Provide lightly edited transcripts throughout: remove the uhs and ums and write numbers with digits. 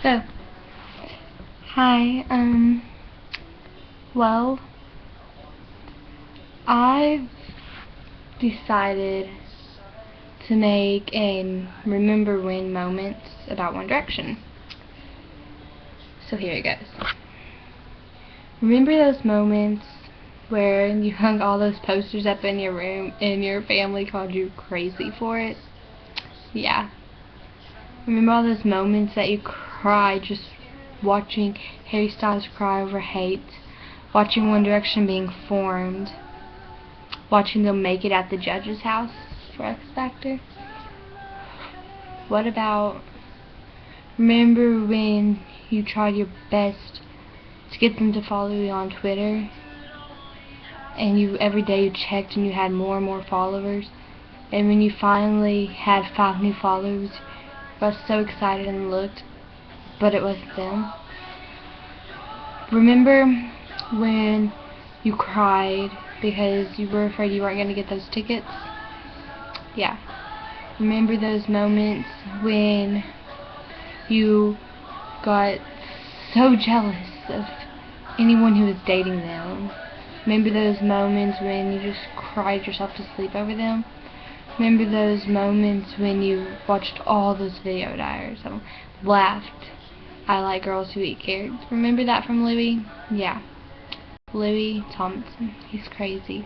So, hi, well, I've decided to make a remember when moments about One Direction. So here it goes. Remember those moments where you hung all those posters up in your room and your family called you crazy for it? Yeah. Remember all those moments that you cried just watching Harry Styles cry over hate, watching One Direction being formed, watching them make it at the judge's house for X Factor? What about remember when you tried your best to get them to follow you on Twitter, and every day you checked and you had more and more followers, and when you finally had 5 new followers, you got so excited and looked, but it wasn't them? Remember when you cried because you were afraid you weren't going to get those tickets? Yeah. Remember those moments when you got so jealous of anyone who was dating them? Remember those moments when you just cried yourself to sleep over them? Remember those moments when you watched all those video diaries and laughed, I like girls who eat carrots? Remember that from Louis? Yeah. Louis Tomlinson. He's crazy.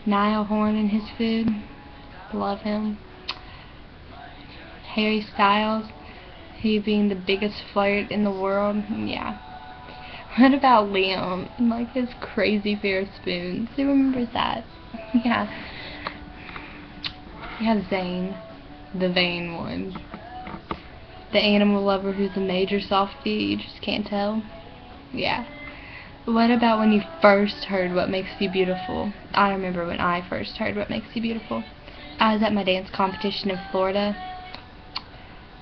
Niall Horn and his food. Love him. Harry Styles, he being the biggest flirt in the world. Yeah. What about Liam and like his crazy pair of spoons? Who remembers that? Yeah. You have Zayn, the vain one. The animal lover who's a major softie, you just can't tell. Yeah. What about when you first heard What Makes You Beautiful? I remember when I first heard What Makes You Beautiful. I was at my dance competition in Florida,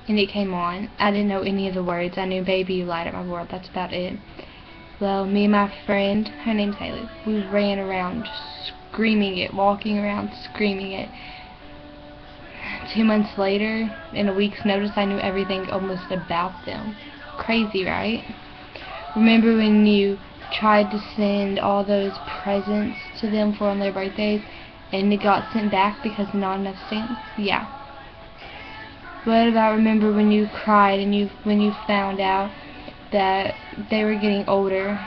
and it came on. I didn't know any of the words. I knew Baby You Light Up My World. That's about it. Well, me and my friend, her name's Haley, we ran around screaming it, walking around screaming it. 2 months later, in a week's notice, I knew everything almost about them. Crazy, right? Remember when you tried to send all those presents to them for on their birthdays, and it got sent back because not enough stamps? Yeah. What about remember when you cried and when you found out that they were getting older?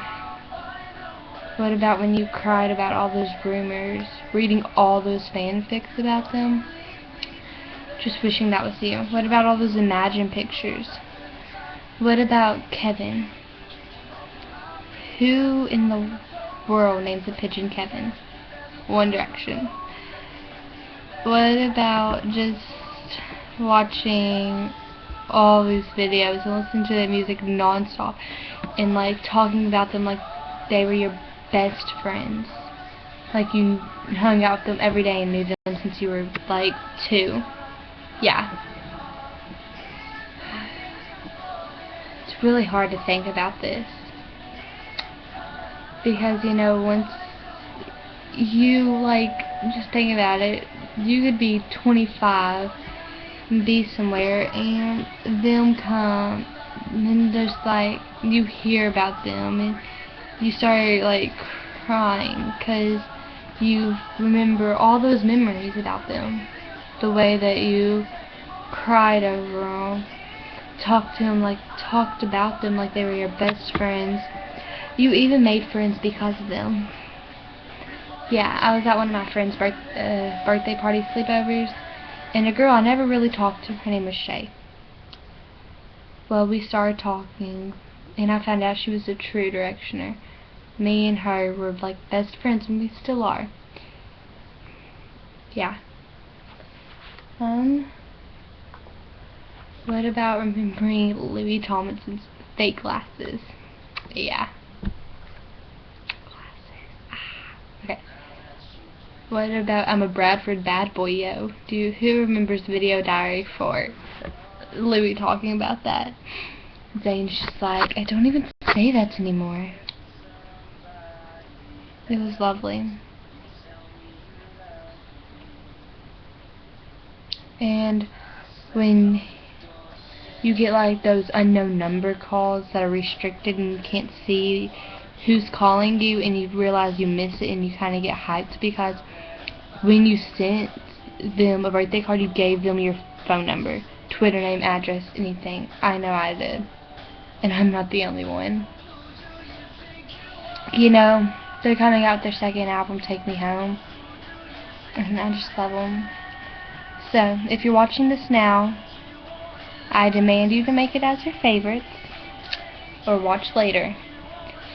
What about when you cried about all those rumors, reading all those fanfics about them? Just wishing that was you. What about all those imagined pictures? What about Kevin? Who in the world names a pigeon Kevin? One Direction. What about just watching all these videos and listening to their music non-stop and like talking about them like they were your best friends? Like you hung out with them every day and knew them since you were like 2. Yeah. It's really hard to think about this, because you know, once you like just think about it, you could be 25 and be somewhere and them come and just like you hear about them and you start like crying because you remember all those memories about them, the way that you cried over them, talked about them like they were your best friends. You even made friends because of them. Yeah, I was at one of my friend's birthday party sleepovers, and a girl I never really talked to, her name was Shay. Well, we started talking, and I found out she was a true Directioner. Me and her were like best friends, and we still are. Yeah. What about remembering Louis Tomlinson's fake glasses? Yeah. Okay. What about I'm a Bradford bad boy, yo? Who remembers video diary for Louis talking about that? Zane's just like, I don't even say that anymore. It was lovely. And when you get like those unknown number calls that are restricted and you can't see who's calling you, and you realize you miss it and you kind of get hyped because when you sent them a birthday card, you gave them your phone number, Twitter name, address, anything. I know I did. And I'm not the only one. You know, they're coming out with their second album, Take Me Home. And I just love them. So, if you're watching this now, I demand you to make it as your favorites. Or watch later.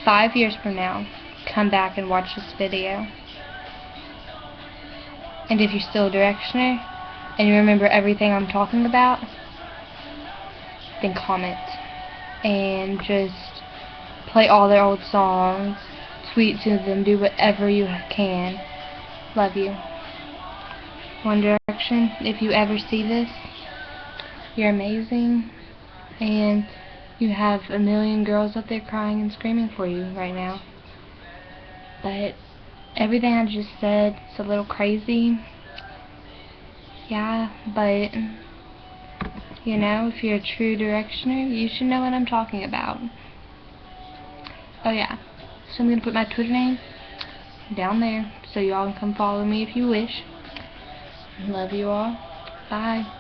5 years from now, come back and watch this video. And if you're still a Directioner, and you remember everything I'm talking about, then comment. And just play all their old songs, tweet to them, do whatever you can. Love you. One Direction, if you ever see this, you're amazing. And you have a million girls up there crying and screaming for you right now. But everything I just said is a little crazy. Yeah, but you know, if you're a true Directioner, you should know what I'm talking about. Oh yeah, so I'm going to put my Twitter name down there so y'all can come follow me if you wish. Love you all. Bye.